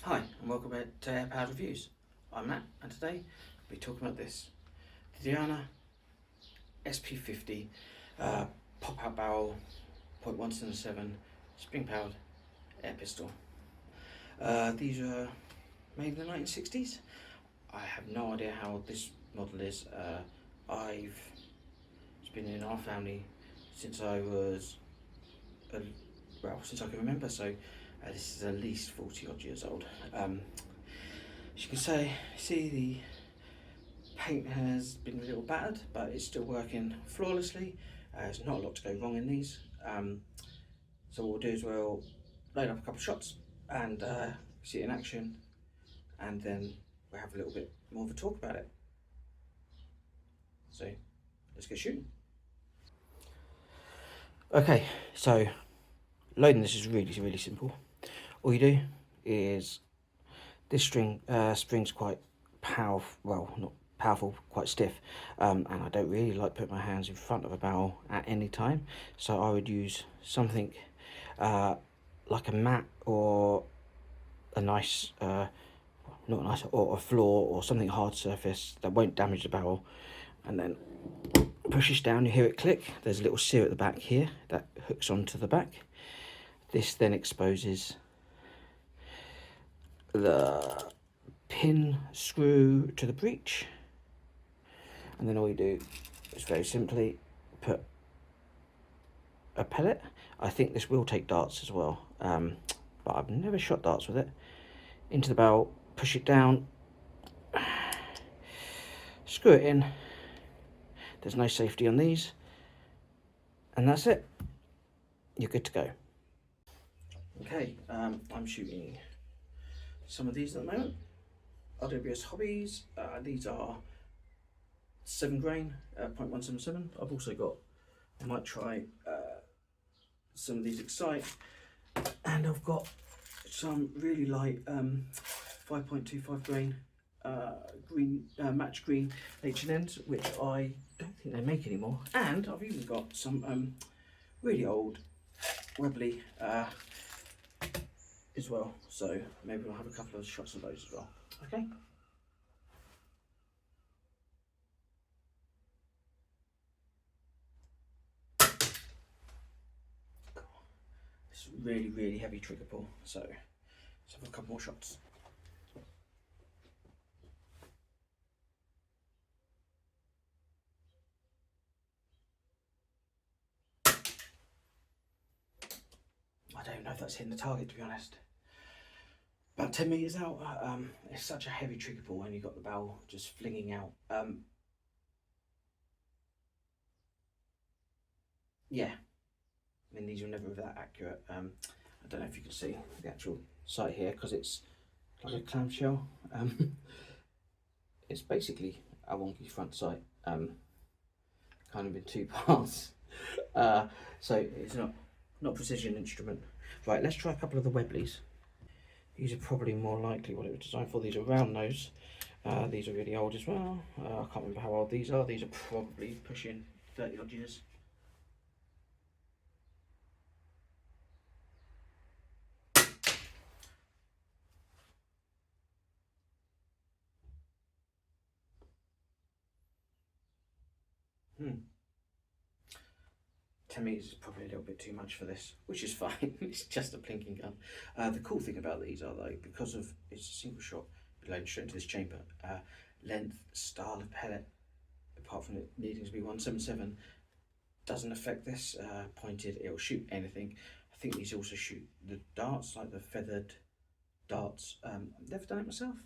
Hi and welcome back to Air Powered Reviews. I'm Matt and today I'll be talking about this. The Diana SP50 pop-out barrel .177 spring powered air pistol. These are made in the 1960s. I have no idea how old this model is. It's been in our family since I was, since I can remember, so this is at least 40 odd years old. As you can see the paint has been a little battered, but it's still working flawlessly. There's not a lot to go wrong in these. So what we'll do is we'll load up a couple of shots and see it in action, and then we'll have a little bit more of a talk about it. So let's get shooting. Okay, so loading this is really simple. All you do is this spring's quite powerful, well, not powerful, quite stiff, and I don't really like putting my hands in front of a barrel at any time, so I would use something like a mat or a nice, or a floor or something hard surface that won't damage the barrel, and then push this down. You hear it click. There's a little sear at the back here that hooks onto the back. This then exposes the pin screw to the breech, and then all you do is very simply put a pellet. I think this will take darts as well, but I've never shot darts with it. Into the barrel, push it down, screw it in. There's no safety on these, and that's it. You're good to go. Okay, I'm shooting some of these at the moment. RWS Hobbies. These are 7 grain, .177. I've also got, I might try some of these Excite, and I've got some really light 5.25 grain green, match green H&Ns, which I don't think they make anymore. And I've even got some really old Webley as well, so maybe we'll have a couple of shots of those as well. Okay. It's really heavy trigger pull, so let's have a couple more shots. I don't know if that's hitting the target, to be honest. About 10 metres out. It's such a heavy trigger pull when you've got the barrel just flinging out. Yeah, I mean, these are never that accurate. I don't know if you can see the actual sight here because it's like a clamshell. It's basically a wonky front sight, kind of in 2 parts. So it's not precision instrument. Right, let's try a couple of the Webleys. These are probably more likely what it was designed for. These are round nose. These are really old as well. I can't remember how old these are. These are probably pushing 30 odd years. Hmm. 10 metres is probably a little bit too much for this, which is fine. It's just a plinking gun. The cool thing about these are though, because of it's a single shot, loaded straight into this chamber, length, style of pellet, apart from it needing to be 177, doesn't affect this. Pointed, it'll shoot anything. I think these also shoot the darts, like the feathered darts. I've never done it myself.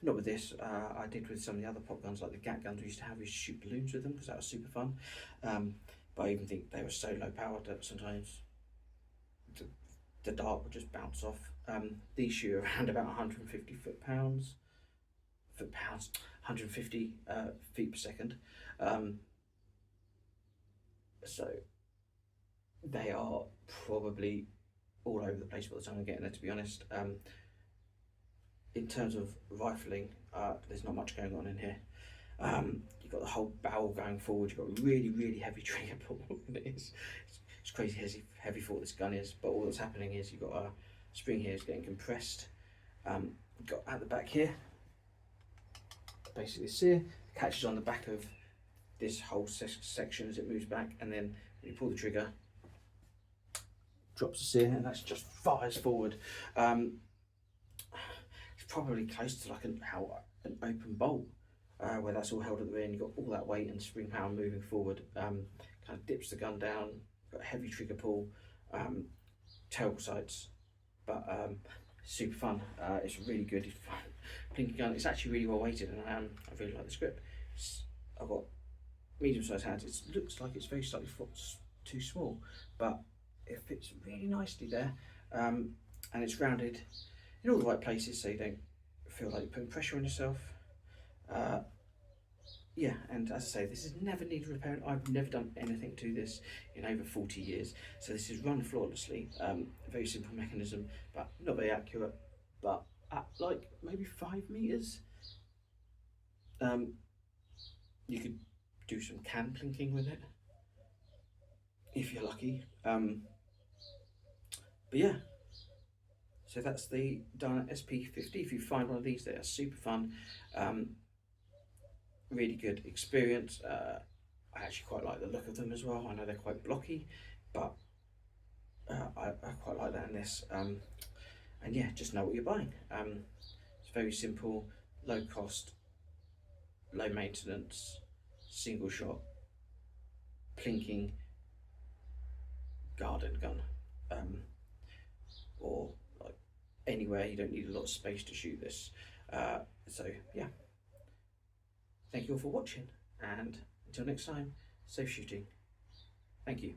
Not with this. I did with some of the other pop guns, like the gat guns we used to have. We used to shoot balloons with them because that was super fun. But I even think they were so low powered that sometimes the dart would just bounce off. These shoot around about 150 foot-pounds, 150 feet per second. So they are probably all over the place by the time I'm getting there, to be honest. In terms of rifling, there's not much going on in here. You've got the whole barrel going forward. You've got a really heavy trigger pull. It's crazy heavy for what this gun is, but all that's happening is you've got a spring here is getting compressed. Got at the back here, basically this here catches on the back of this whole section as it moves back, and then when you pull the trigger, drops the sear, and that's just fires forward. It's probably close to like an open bolt, where that's all held at the rear and you've got all that weight and spring power moving forward. Kind of dips the gun down, got a heavy trigger pull, terrible sights, but super fun. It's really good. It's fun. Plinking gun. It's actually really well weighted, and I really like this grip. I've got medium-sized hands. It looks like it's very slightly too small, but it fits really nicely there, and it's rounded in all the right places, so you don't feel like you're putting pressure on yourself. Yeah, and as I say, this has never needed repairing. I've never done anything to this in over 40 years, so this is run flawlessly. A very simple mechanism, but not very accurate. But at like maybe 5 meters, you could do some can plinking with it if you're lucky. But yeah, so that's the Diana SP50. If you find one of these, they are super fun. Really good experience. I actually quite like the look of them as well. I know they're quite blocky, but I quite like that in this. And yeah, just know what you're buying. It's very simple, low cost, low maintenance, single shot, plinking garden gun. Or like anywhere, you don't need a lot of space to shoot this. So yeah, thank you all for watching, and until next time, safe shooting. Thank you.